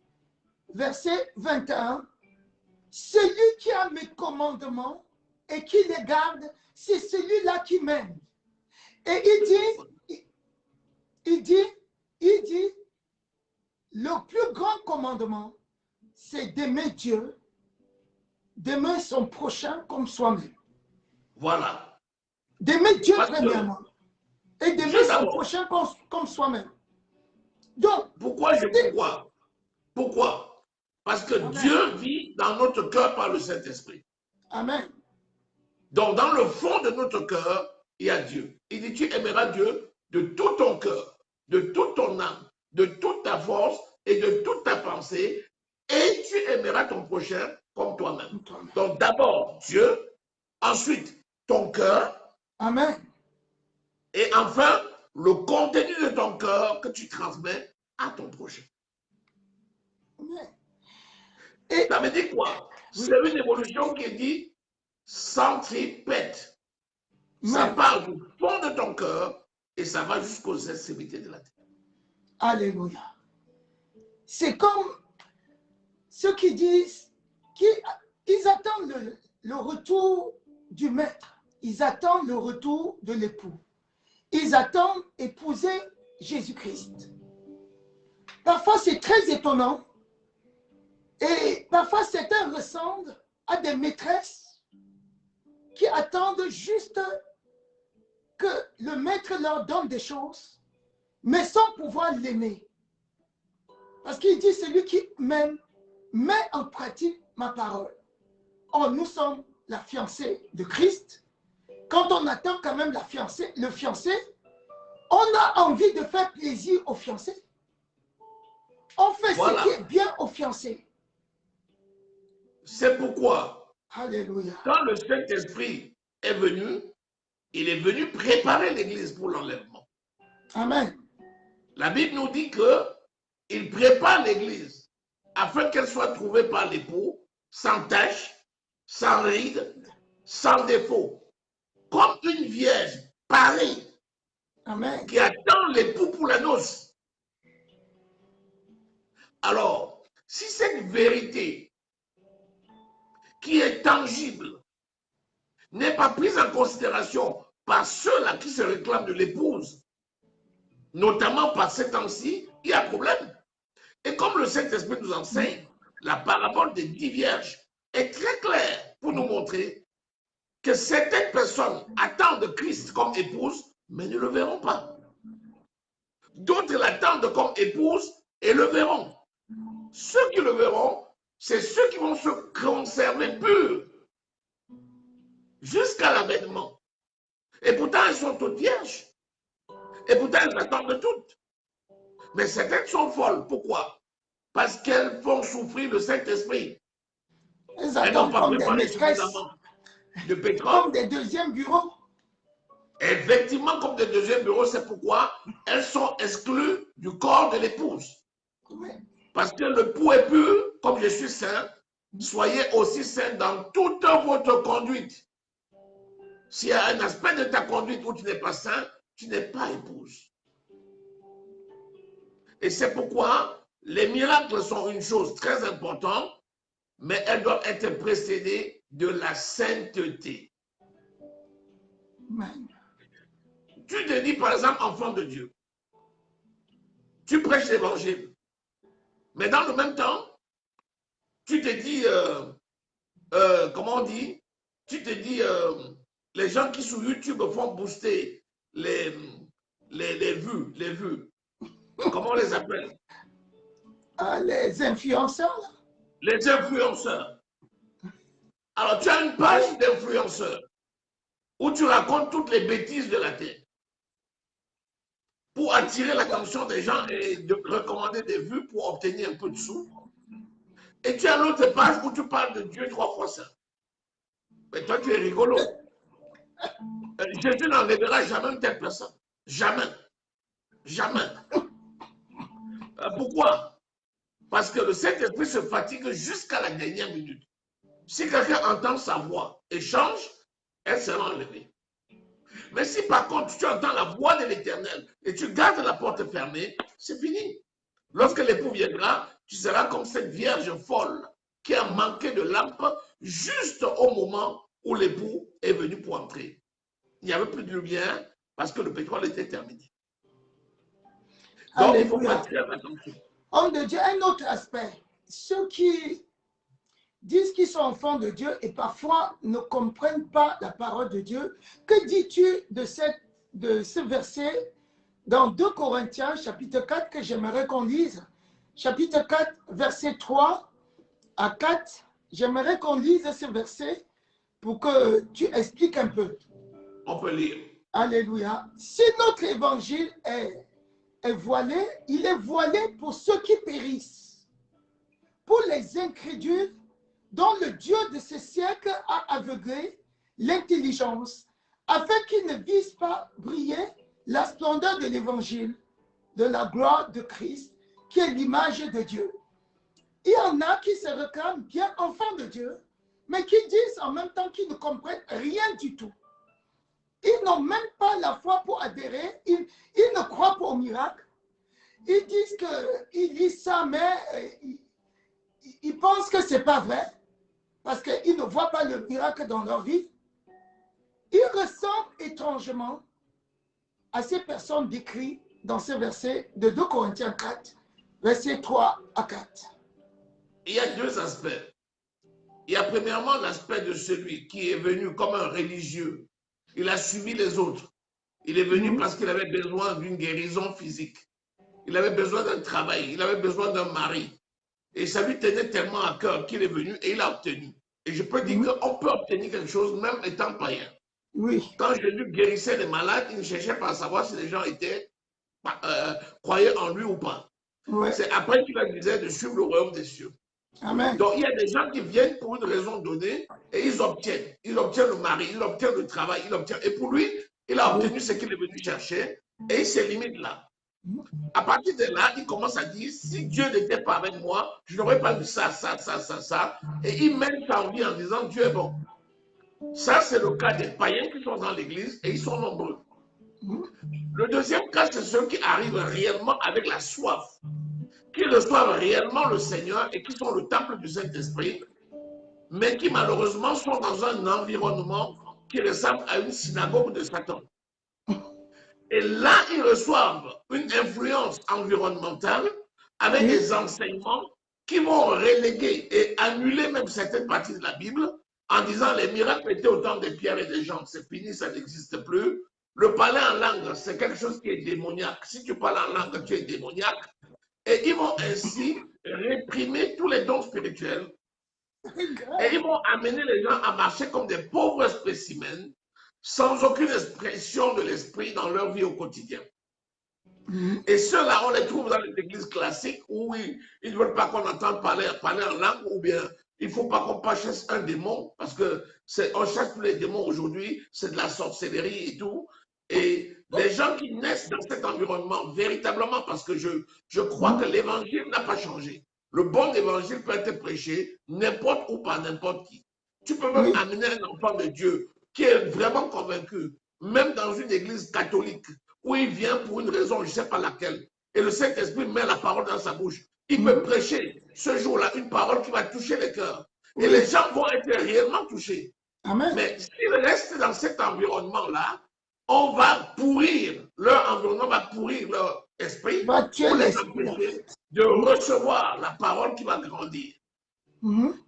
verset 21, « Celui qui a mes commandements et qui les garde, c'est celui-là qui m'aime. » Et il dit, le plus grand commandement, c'est d'aimer Dieu, d'aimer son prochain comme soi-même. Voilà. D'aimer Dieu premièrement et d'aimer son prochain comme soi-même. Donc, pourquoi Pourquoi? Parce que Amen. Dieu vit dans notre cœur par le Saint-Esprit. Amen. Donc, dans le fond de notre cœur, il y a Dieu. Il dit, tu aimeras Dieu de tout ton cœur, de toute ton âme, de toute ta force et de toute ta pensée, et tu aimeras ton prochain comme toi-même. Donc, d'abord Dieu, ensuite ton cœur. Amen. Et enfin, le contenu de ton cœur que tu transmets à ton prochain. Amen. Et ça veut dire quoi? Oui. C'est une évolution qui dit centripète. Ça part du fond de ton cœur et ça va jusqu'aux extrémités de la terre. Alléluia. C'est comme ceux qui disent qu'ils attendent le retour du maître. Ils attendent le retour de l'époux. Ils attendent épouser Jésus-Christ. Parfois, c'est très étonnant. Et parfois, certains ressemblent à des maîtresses qui attendent juste que le maître leur donne des choses, mais sans pouvoir l'aimer. Parce qu'il dit, celui qui m'aime met en pratique ma parole. Or, nous sommes la fiancée de Christ. Quand on attend quand même le fiancé, on a envie de faire plaisir au fiancé. On fait ce qui est bien au fiancé. C'est pourquoi, Alléluia. quand le Saint-Esprit est venu, il est venu préparer l'Église pour l'enlèvement. Amen. La Bible nous dit qu'il prépare l'Église afin qu'elle soit trouvée par l'époux sans tache, sans ride, sans défaut, comme une vierge parée. Amen. Qui attend l'époux pour la noce. Alors, si cette vérité qui est tangible n'est pas prise en considération par ceux-là qui se réclament de l'épouse, notamment par ces temps-ci, il y a un problème. Et comme le Saint-Esprit nous enseigne, la parabole des 10 vierges est très claire pour nous montrer que certaines personnes attendent Christ comme épouse, mais ne le verront pas. D'autres l'attendent comme épouse et le verront. Ceux qui le verront, c'est ceux qui vont se conserver purs jusqu'à l'avènement. Et pourtant, elles sont toutes vierges. Et pourtant, elles attendent toutes. Mais certaines sont folles. Pourquoi? Parce qu'elles font souffrir le Saint-Esprit. Elles n'ont pas comme des maîtresses, de pétrole. comme des deuxièmes bureaux. Effectivement, comme des deuxièmes bureaux, c'est pourquoi elles sont exclues du corps de l'épouse. Parce que le pou est pur, comme je suis saint, soyez aussi saint dans toute votre conduite. S'il y a un aspect de ta conduite où tu n'es pas saint, tu n'es pas épouse. Et c'est pourquoi les miracles sont une chose très importante, mais elles doivent être précédées de la sainteté. Amen. Tu te dis par exemple enfant de Dieu. Tu prêches l'évangile. Mais dans le même temps, tu te dis, comment on dit? Tu te dis, les gens qui sur YouTube font booster les vues. Comment on les appelle? Les influenceurs. Les influenceurs. Alors, tu as une page d'influenceurs où tu racontes toutes les bêtises de la terre pour attirer l'attention des gens et de recommander des vues pour obtenir un peu de sous. Et tu as l'autre page où tu parles de Dieu 3 fois saint. Mais toi, tu es rigolo. Jésus n'enlèvera jamais une telle personne. Jamais. Jamais. Pourquoi? Parce que le Saint-Esprit se fatigue jusqu'à la dernière minute. Si quelqu'un entend sa voix et change, elle sera enlevée. Mais si par contre tu entends la voix de l'Éternel et tu gardes la porte fermée, c'est fini. Lorsque l'époux viendra, tu seras comme cette vierge folle qui a manqué de lampe juste au moment où l'époux est venu pour entrer. Il n'y avait plus de lumière parce que le pétrole était terminé. Donc, il faut faire très attention. Homme de Dieu, un autre aspect. Ceux qui disent qu'ils sont enfants de Dieu et parfois ne comprennent pas la parole de Dieu. Que dis-tu de ce verset dans 2 Corinthiens, chapitre 4, que j'aimerais qu'on lise? Chapitre 4, verset 3 à 4. J'aimerais qu'on lise ce verset pour que tu expliques un peu. On peut lire. Alléluia. Si notre évangile est voilé, il est voilé pour ceux qui périssent, pour les incrédules dont le Dieu de ce siècle a aveuglé l'intelligence, afin qu'ils ne visent pas briller la splendeur de l'évangile, de la gloire de Christ, qui est l'image de Dieu. Il y en a qui se réclament bien enfants de Dieu, mais qui disent en même temps qu'ils ne comprennent rien du tout. Ils n'ont même pas la foi pour adhérer, ils ne croient pas au miracle. Ils disent qu'ils lisent ça, mais ils pensent que ce n'est pas vrai, parce qu'ils ne voient pas le miracle dans leur vie. Ils ressemblent étrangement à ces personnes décrites dans ce verset de 2 Corinthiens 4, Versets 3 à 4. Il y a deux aspects. Il y a premièrement l'aspect de celui qui est venu comme un religieux. Il a suivi les autres. Il est venu parce qu'il avait besoin d'une guérison physique. Il avait besoin d'un travail. Il avait besoin d'un mari. Et ça lui tenait tellement à cœur qu'il est venu et il a obtenu. Et je peux dire qu'on peut obtenir quelque chose même étant païen. Oui. Quand Jésus guérissait les malades, il ne cherchait pas à savoir si les gens croyaient en lui ou pas. Ouais. C'est après qu'il leur disait de suivre le royaume des cieux. Amen. Donc, il y a des gens qui viennent pour une raison donnée et ils obtiennent. Ils obtiennent le mari, ils obtiennent le travail, ils obtiennent. Et pour lui, il a obtenu ce qu'il est venu chercher et il se limite là. À partir de là, il commence à dire, si Dieu n'était pas avec moi, je n'aurais pas vu ça, ça, ça, ça, ça. Et il mène sa vie en disant, Dieu est bon. Ça, c'est le cas des païens qui sont dans l'église et ils sont nombreux. Le deuxième cas, c'est ceux qui arrivent réellement avec la soif, qui reçoivent réellement le Seigneur et qui sont le temple du Saint-Esprit, mais qui malheureusement sont dans un environnement qui ressemble à une synagogue de Satan. Et là, ils reçoivent une influence environnementale avec des enseignements qui vont reléguer et annuler même certaines parties de la Bible en disant les miracles étaient au temps des pierres et des gens. C'est fini, ça n'existe plus. Le parler en langue, c'est quelque chose qui est démoniaque. Si tu parles en langue, tu es démoniaque. Et ils vont ainsi réprimer tous les dons spirituels. Et ils vont amener les gens à marcher comme des pauvres spécimens, sans aucune expression de l'esprit dans leur vie au quotidien. Et ceux-là, on les trouve dans les églises classiques où ils ne veulent pas qu'on entende parler en langue, ou bien il ne faut pas qu'on chasse un démon, parce que on chasse tous les démons aujourd'hui, c'est de la sorcellerie et tout. Et les gens qui naissent dans cet environnement, véritablement, parce que je crois que l'évangile n'a pas changé. Le bon évangile peut être prêché n'importe où par n'importe qui. Tu peux même amener un enfant de Dieu qui est vraiment convaincu, même dans une église catholique, où il vient pour une raison, je ne sais pas laquelle, et le Saint-Esprit met la parole dans sa bouche. Il peut prêcher ce jour-là une parole qui va toucher les cœurs. Et les gens vont être réellement touchés. Amen. Mais s'ils restent dans cet environnement-là, on va pourrir, leur environnement va pourrir leur esprit pour les empêcher de recevoir la parole qui va grandir.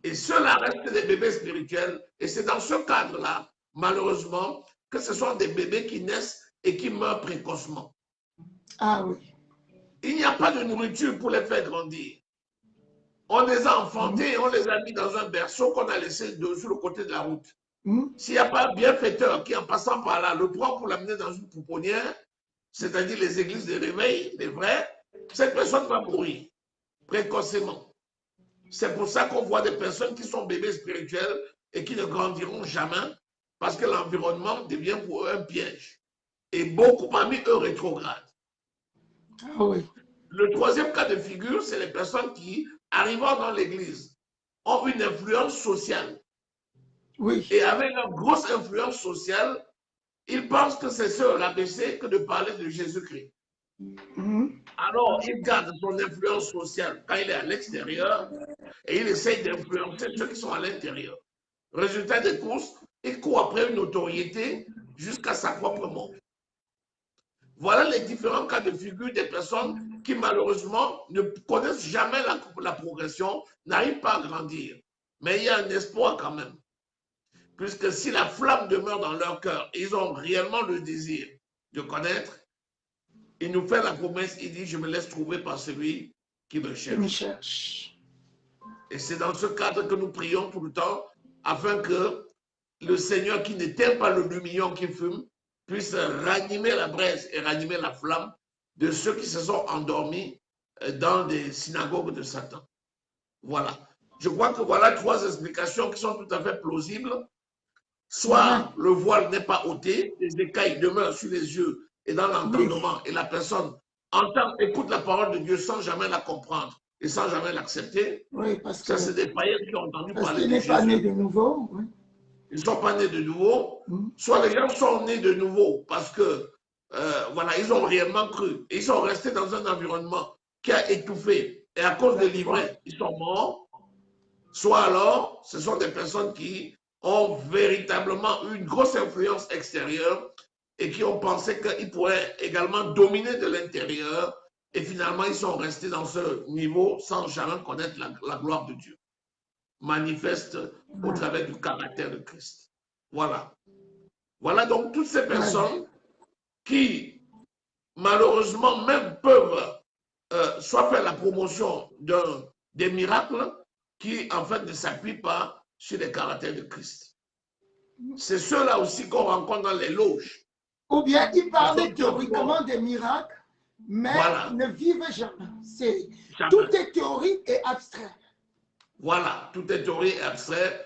Et ceux-là restent des bébés spirituels. Et c'est dans ce cadre-là, malheureusement, que ce sont des bébés qui naissent et qui meurent précocement. Ah oui. Il n'y a pas de nourriture pour les faire grandir. On les a enfantés, on les a mis dans un berceau qu'on a laissé sur le côté de la route. S'il n'y a pas un bienfaiteur qui, en passant par là, le prend pour l'amener dans une pouponnière, c'est-à-dire les églises de réveil, les vrais, cette personne va mourir précocement. C'est pour ça qu'on voit des personnes qui sont bébés spirituels et qui ne grandiront jamais parce que l'environnement devient pour eux un piège. Et beaucoup parmi eux rétrogradent. Ah oui. Le troisième cas de figure, c'est les personnes qui, arrivant dans l'église, ont une influence sociale. Oui. Et avec leur grosse influence sociale, ils pensent que c'est seul l'ABC que de parler de Jésus-Christ. Alors, il garde son influence sociale quand il est à l'extérieur et il essaye d'influencer ceux qui sont à l'intérieur. Résultat des courses, il court après une notoriété jusqu'à sa propre mort. Voilà les différents cas de figure des personnes qui malheureusement ne connaissent jamais la progression, n'arrivent pas à grandir. Mais il y a un espoir quand même. Puisque si la flamme demeure dans leur cœur, ils ont réellement le désir de connaître, il nous fait la promesse, il dit, je me laisse trouver par celui qui me cherche. Et c'est dans ce cadre que nous prions tout le temps, afin que le Seigneur qui n'éteint pas le lumignon qui fume, puisse ranimer la braise et ranimer la flamme de ceux qui se sont endormis dans des synagogues de Satan. Voilà. Je crois que voilà trois explications qui sont tout à fait plausibles. Soit le voile n'est pas ôté, les écailles demeurent sur les yeux et dans l'entendement, et la personne entend, écoute la parole de Dieu sans jamais la comprendre et sans jamais l'accepter. Oui, parce que ça, c'est des païens qui ont entendu parler de Jésus. Parce qu'il n'est pas né de nouveau. Oui. Ils ne sont pas nés de nouveau. Soit les gens sont nés de nouveau parce que, voilà, ils ont réellement cru. Ils sont restés dans un environnement qui a étouffé. Et à cause des livrets, ils sont morts. Soit alors, ce sont des personnes qui ont véritablement eu une grosse influence extérieure et qui ont pensé qu'ils pourraient également dominer de l'intérieur Et finalement, ils sont restés dans ce niveau sans jamais connaître la gloire de Dieu, manifeste au travers du caractère de Christ. Voilà. Voilà donc toutes ces personnes qui, malheureusement, même peuvent soit faire la promotion des miracles qui, en fait, ne s'appuient pas sur les caractères de Christ. C'est ceux-là aussi qu'on rencontre dans les loges. Ou bien ils parlent théoriquement des miracles, mais voilà. ne vivent jamais. Tout est théorie et abstrait. Voilà, tout est théorie et abstrait.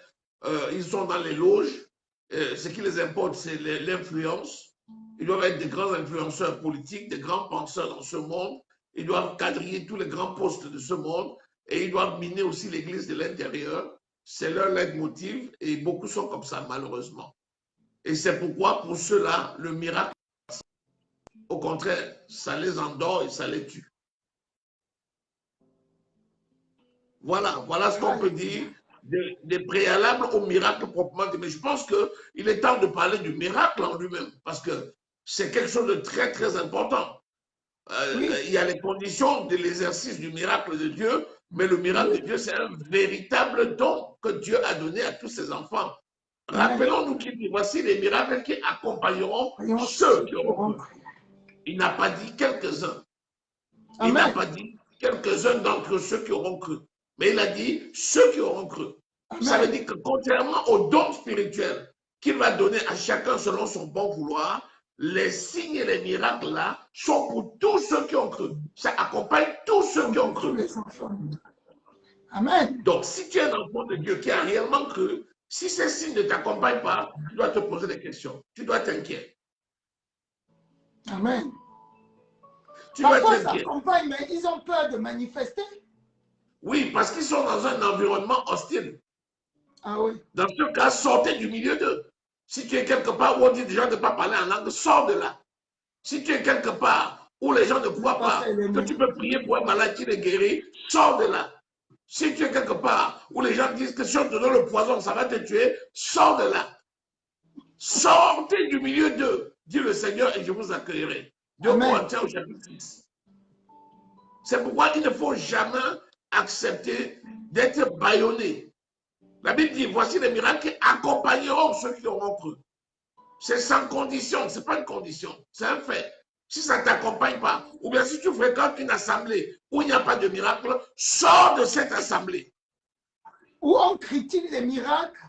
Ils sont dans les loges. Ce qui les importe, c'est l'influence. Ils doivent être des grands influenceurs politiques, des grands penseurs dans ce monde. Ils doivent quadriller tous les grands postes de ce monde et ils doivent miner aussi l'Église de l'intérieur. C'est leur leitmotiv et beaucoup sont comme ça, malheureusement. Et c'est pourquoi, pour ceux-là, le miracle, au contraire, ça les endort et ça les tue. Voilà, voilà ce qu'on peut dire des préalables au miracle proprement dit. Mais je pense qu'il est temps de parler du miracle en lui-même, parce que c'est quelque chose de très, très important. Oui. Il y a les conditions de l'exercice du miracle de Dieu, mais le miracle de Dieu, c'est un véritable don que Dieu a donné à tous ses enfants. Rappelons-nous qu'il dit, voici les miracles qui accompagneront ceux qui auront cru. Il n'a pas dit quelques-uns. Il n'a pas dit quelques-uns d'entre ceux qui auront cru. Mais il a dit ceux qui auront cru. Amen. Ça veut dire que contrairement aux dons spirituels qu'il va donner à chacun selon son bon vouloir, les signes et les miracles là sont pour tous ceux qui ont cru. Ça accompagne tous ceux qui ont cru. Amen. Donc si tu es un enfant de Dieu qui a réellement cru, si ces signes ne t'accompagnent pas, tu dois te poser des questions. Tu dois t'inquiéter. Amen. Parfois ça accompagne, mais ils ont peur de manifester. Oui, parce qu'ils sont dans un environnement hostile. Ah oui. Dans ce cas, sortez du milieu d'eux. Si tu es quelque part où on dit déjà de ne pas parler en langue, sors de là. Si tu es quelque part où les gens ne croient pas que tu peux prier pour un malade qui est guéri, sors de là. Si tu es quelque part où les gens disent que si on te donne le poison, ça va te tuer, sors de là. Sortez du milieu d'eux, dit le Seigneur, et je vous accueillerai. 2 Corinthiens au chapitre 6. C'est pourquoi il ne faut jamais accepter d'être bâillonné. La Bible dit, voici les miracles qui accompagneront ceux qui auront cru. C'est sans condition, ce n'est pas une condition, c'est un fait. Si ça ne t'accompagne pas, ou bien si tu fréquentes une assemblée où il n'y a pas de miracle, sors de cette assemblée. Où on critique les miracles,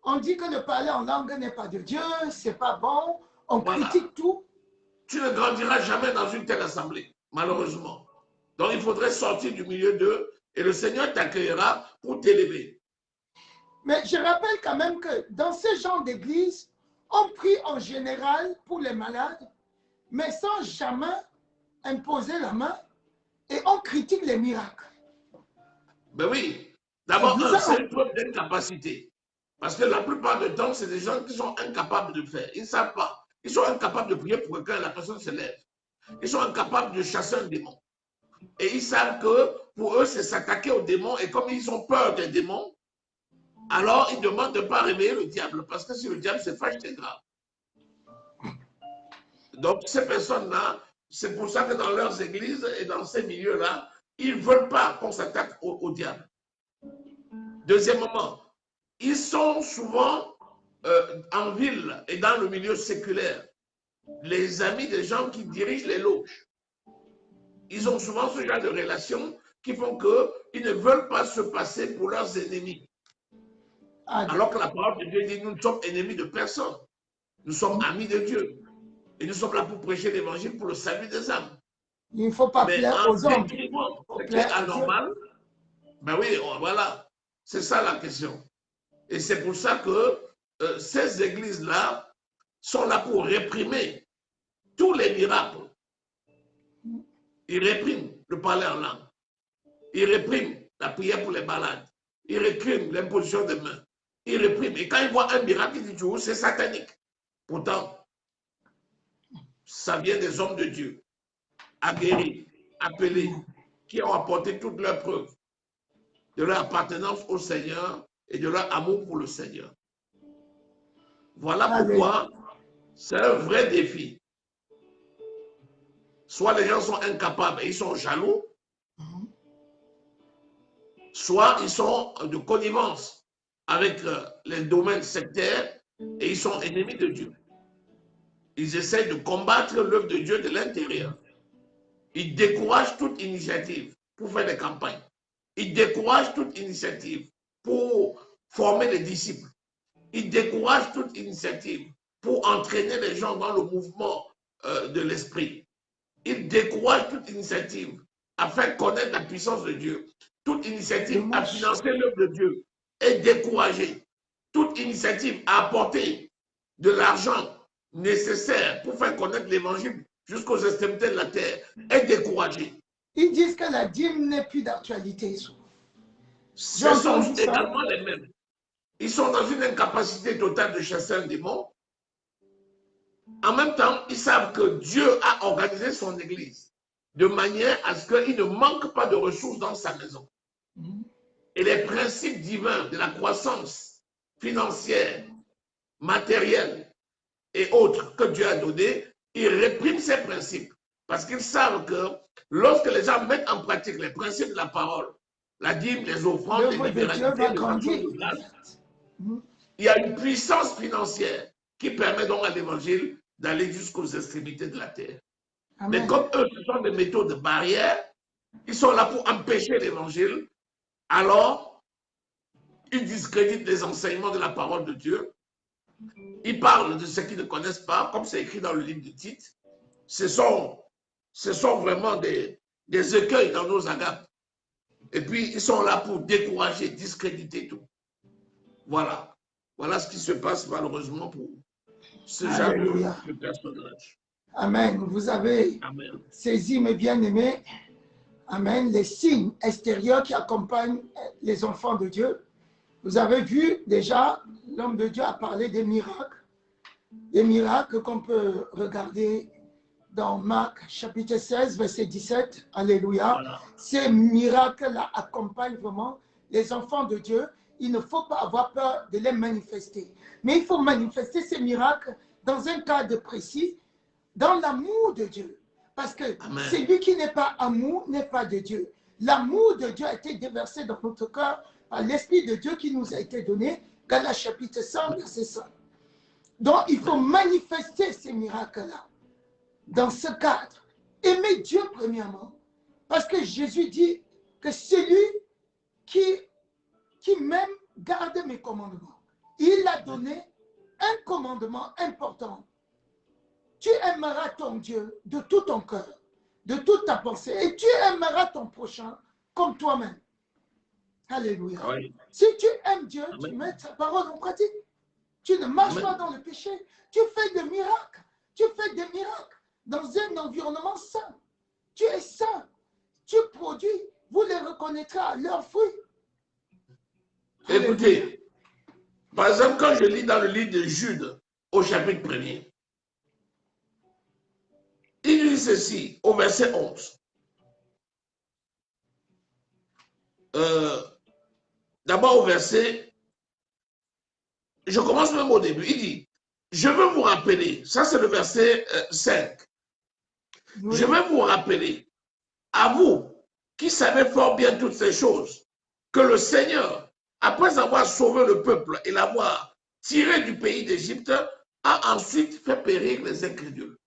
on dit que de parler en langue n'est pas de Dieu, c'est pas bon, on critique tout. Tu ne grandiras jamais dans une telle assemblée, malheureusement. Donc il faudrait sortir du milieu d'eux et le Seigneur t'accueillera pour t'élever. Mais je rappelle quand même que dans ce genre d'église, on prie en général pour les malades, mais sans jamais imposer la main et on critique les miracles. Ben oui, d'abord, c'est une preuve d'incapacité. Parce que la plupart du temps, c'est des gens qui sont incapables de faire. Ils ne savent pas. Ils sont incapables de prier pour quelqu'un et la personne se lève. Ils sont incapables de chasser un démon. Et ils savent que pour eux, c'est s'attaquer aux démons. Et comme ils ont peur des démons, alors ils demandent de ne pas réveiller le diable. Parce que si le diable se fâche, c'est grave. Donc ces personnes-là, c'est pour ça que dans leurs églises et dans ces milieux-là, ils ne veulent pas qu'on s'attaque au diable. Deuxièmement, ils sont souvent en ville et dans le milieu séculaire, les amis des gens qui dirigent les loges. Ils ont souvent ce genre de relations qui font qu'ils ne veulent pas se passer pour leurs ennemis. Alors que la parole de Dieu dit, nous ne sommes ennemis de personne. Nous sommes amis de Dieu. Et nous sommes là pour prêcher l'évangile pour le salut des âmes. Il ne faut pas plaire aux hommes. Ce qui est anormal, ben oui, voilà. C'est ça la question. Et c'est pour ça que ces églises-là sont là pour réprimer tous les miracles. Ils répriment le parler en langue. Ils répriment la prière pour les malades. Ils répriment l'imposition des mains. Ils répriment. Et quand ils voient un miracle, ils disent toujours c'est satanique. Pourtant, ça vient des hommes de Dieu, aguerris, appelés, qui ont apporté toutes leurs preuves de leur appartenance au Seigneur et de leur amour pour le Seigneur. Voilà pourquoi c'est un vrai défi. soit les gens sont incapables et ils sont jaloux, soit ils sont de connivence avec les domaines sectaires et ils sont ennemis de Dieu. Ils essaient de combattre l'œuvre de Dieu de l'intérieur. Ils découragent toute initiative pour faire des campagnes. Ils découragent toute initiative pour former des disciples. Ils découragent toute initiative pour entraîner les gens dans le mouvement de l'esprit. Ils découragent toute initiative à faire connaître la puissance de Dieu. Toute initiative à financer l'œuvre de Dieu est découragée. Toute initiative à apporter de l'argent nécessaire pour faire connaître l'évangile jusqu'aux extrémités de la terre est découragée. Ils disent que la dîme n'est plus d'actualité. Ce sont également les mêmes. Ils sont dans une incapacité totale de chasser un démon. En même temps, ils savent que Dieu a organisé son église de manière à ce qu'il ne manque pas de ressources dans sa maison. Et les principes divins de la croissance financière, matérielle et autres que Dieu a donnés, ils répriment ces principes. Parce qu'ils savent que lorsque les gens mettent en pratique les principes de la parole, la dîme, les offrandes, les libéralités, les actions de grâce, il y a une puissance financière qui permet donc à l'évangile d'aller jusqu'aux extrémités de la terre. Amen. Mais comme eux, ce sont des méthodes barrières, ils sont là pour empêcher l'évangile, alors ils discréditent les enseignements de la parole de Dieu. Ils parlent de ce qu'ils ne connaissent pas, comme c'est écrit dans le livre de Tite. Ce sont vraiment des écueils dans nos agapes. Et puis, ils sont là pour décourager, discréditer tout. Voilà. Voilà ce qui se passe malheureusement pour ce genre de personnage. Amen. Vous avez saisi, mes bien-aimés, amen, les signes extérieurs qui accompagnent les enfants de Dieu. Vous avez vu déjà, l'homme de Dieu a parlé des miracles qu'on peut regarder dans Marc chapitre 16, verset 17. Alléluia. Voilà. Ces miracles-là accompagnent vraiment les enfants de Dieu. Il ne faut pas avoir peur de les manifester. Mais il faut manifester ces miracles dans un cadre précis, dans l'amour de Dieu. Parce que celui qui n'est pas amour n'est pas de Dieu. L'amour de Dieu a été déversé dans notre cœur par l'Esprit de Dieu qui nous a été donné. Galates chapitre 100, verset 5. Donc, il faut manifester ces miracles-là dans ce cadre. Aimer Dieu premièrement. Parce que Jésus dit que celui qui m'aime garde mes commandements. Il a donné un commandement important. Tu aimeras ton Dieu de tout ton cœur, de toute ta pensée, et tu aimeras ton prochain comme toi-même. Alléluia. Oui. Si tu aimes Dieu, tu mets sa parole en pratique. Tu ne marches pas dans le péché. Tu fais des miracles. Tu fais des miracles dans un environnement sain. Tu es sain. Tu produis. Vous les reconnaîtrez à leurs fruits. Écoutez, par exemple, quand je lis dans le livre de Jude, au chapitre 1er, il dit ceci, au verset 11. D'abord au verset, je commence même au début, il dit, je veux vous rappeler, ça c'est le verset 5, oui. Je veux vous rappeler, à vous qui savez fort bien toutes ces choses, que le Seigneur, après avoir sauvé le peuple et l'avoir tiré du pays d'Égypte, a ensuite fait périr les incrédules.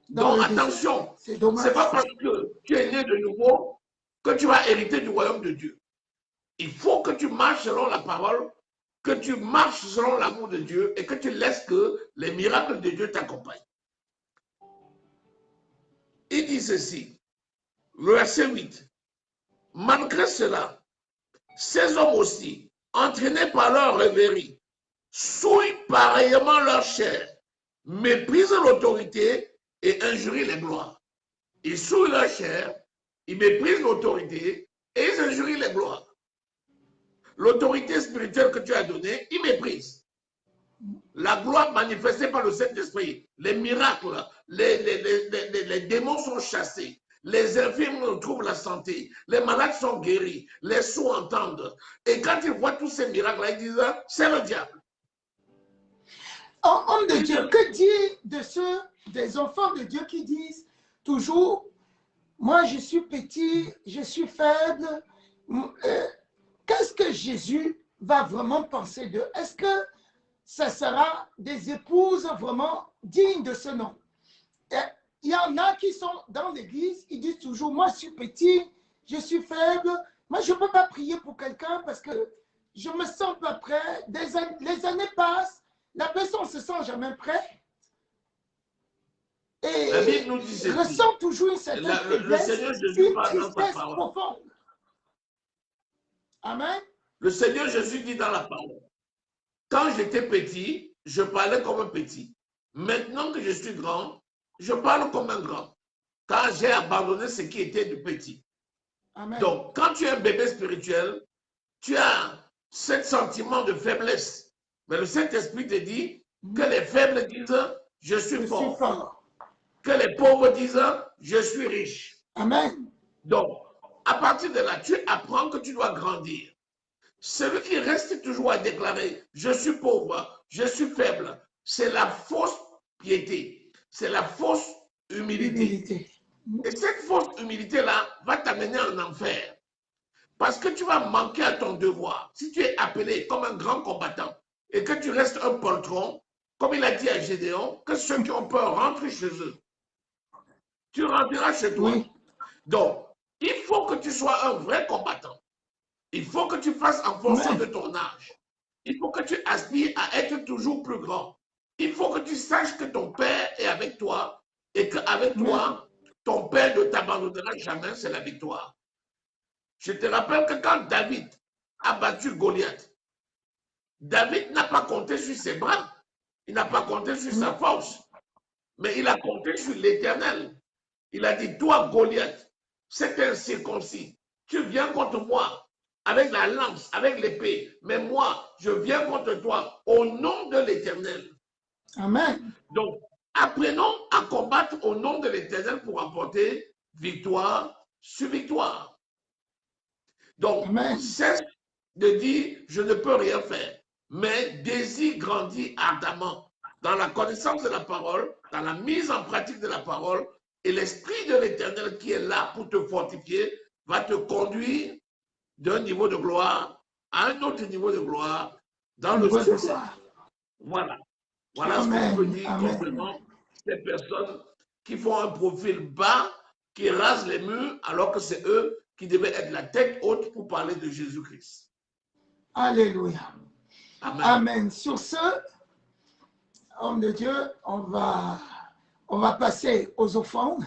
Donc attention, c'est pas parce que tu es né de nouveau que tu vas hériter du royaume de Dieu. Il faut que tu marches selon la parole, que tu marches selon l'amour de Dieu et que tu laisses que les miracles de Dieu t'accompagnent. Il dit ceci, le verset 8. Malgré cela, ces hommes aussi, entraînés par leur rêverie, souillent pareillement leur chair, méprisent l'autorité et injurient les gloires. Ils souillent leur chair, ils méprisent l'autorité et ils injurient les gloires. L'autorité spirituelle que tu as donnée, ils méprisent. La gloire manifestée par le Saint-Esprit, les miracles, les démons sont chassés, les infirmes retrouvent la santé, les malades sont guéris, les sourds entendent. Et quand ils voient tous ces miracles-là, ils disent, c'est le diable. Homme de Dieu, que dire de ceux, des enfants de Dieu qui disent, toujours, moi je suis petit, je suis faible. Qu'est-ce que Jésus va vraiment penser d'eux? Est-ce que ça sera des épouses vraiment dignes de ce nom? Il y en a qui sont dans l'église, ils disent toujours, moi je suis petit, je suis faible, moi je ne peux pas prier pour quelqu'un parce que je ne me sens pas prêt. Les années passent, la personne ne se sent jamais prête. Et La Bible nous dit ceci. ressent toujours une certaine faiblesse, une tristesse profonde. Amen. Le Seigneur Jésus dit dans la parole, quand j'étais petit, je parlais comme un petit. Maintenant que je suis grand, je parle comme un grand. Car j'ai abandonné ce qui était de petit. Amen. Donc, quand tu es un bébé spirituel, tu as ce sentiment de faiblesse. Mais le Saint-Esprit te dit que les faibles disent, je suis fort. Que les pauvres disent, je suis riche. Amen. Donc, à partir de là, tu apprends que tu dois grandir. Celui qui reste toujours à déclarer, je suis pauvre, je suis faible, c'est la fausse piété, c'est la fausse humilité. Et cette fausse humilité-là va t'amener en enfer. Parce que tu vas manquer à ton devoir. Si tu es appelé comme un grand combattant et que tu restes un poltron, comme il a dit à Gédéon, que ceux qui ont peur rentrent chez eux. Tu rentreras chez toi. Oui. Donc, il faut que tu sois un vrai combattant. Il faut que tu fasses en fonction de ton âge. Il faut que tu aspires à être toujours plus grand. Il faut que tu saches que ton Père est avec toi et qu'avec toi, ton Père ne t'abandonnera jamais, c'est la victoire. Je te rappelle que quand David a battu Goliath, David n'a pas compté sur ses bras, il n'a pas compté sur sa force, mais il a compté sur l'Éternel. Il a dit, toi Goliath, c'est un circoncis, tu viens contre moi avec la lance, avec l'épée, mais moi, je viens contre toi au nom de l'Éternel. Amen. Donc, apprenons à combattre au nom de l'Éternel pour apporter victoire sur victoire. Donc, cesse de dire, je ne peux rien faire, mais désir grandit ardemment dans la connaissance de la parole, dans la mise en pratique de la parole, et l'Esprit de l'Éternel qui est là pour te fortifier va te conduire d'un niveau de gloire à un autre niveau de gloire dans le succès. Voilà. Voilà ce que je peux dire concernant ces personnes qui font un profil bas, qui rasent les murs, alors que c'est eux qui devaient être la tête haute pour parler de Jésus-Christ. Alléluia. Amen. Amen. Sur ce, homme de Dieu, on va passer aux offrandes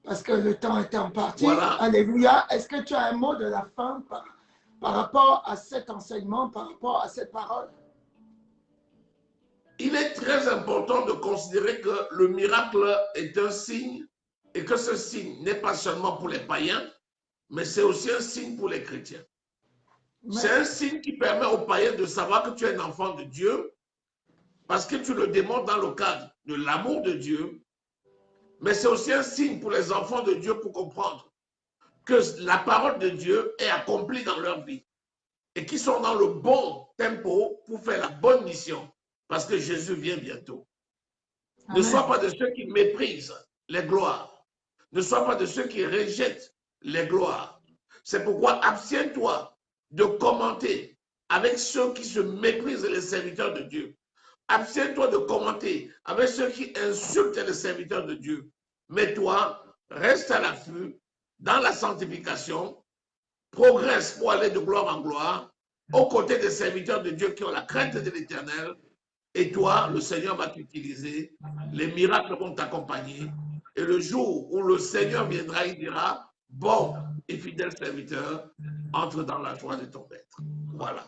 parce que le temps est en partie. Voilà. Alléluia. Est-ce que tu as un mot de la fin par rapport à cet enseignement, par rapport à cette parole? Il est très important de considérer que le miracle est un signe et que ce signe n'est pas seulement pour les païens, mais c'est aussi un signe pour les chrétiens. C'est un signe qui permet aux païens de savoir que tu es un enfant de Dieu parce que tu le démontres dans le cadre de l'amour de Dieu, mais c'est aussi un signe pour les enfants de Dieu pour comprendre que la parole de Dieu est accomplie dans leur vie et qu'ils sont dans le bon tempo pour faire la bonne mission parce que Jésus vient bientôt. Amen. Ne sois pas de ceux qui méprisent les gloires. Ne sois pas de ceux qui rejettent les gloires. C'est pourquoi abstiens-toi de commenter avec ceux qui se méprisent les serviteurs de Dieu. Abstiens-toi de commenter avec ceux qui insultent les serviteurs de Dieu. Mais toi, reste à l'affût dans la sanctification, progresse pour aller de gloire en gloire, aux côtés des serviteurs de Dieu qui ont la crainte de l'Éternel. Et toi, le Seigneur va t'utiliser, les miracles vont t'accompagner. Et le jour où le Seigneur viendra, il dira, bon et fidèle serviteur, entre dans la joie de ton maître. Voilà.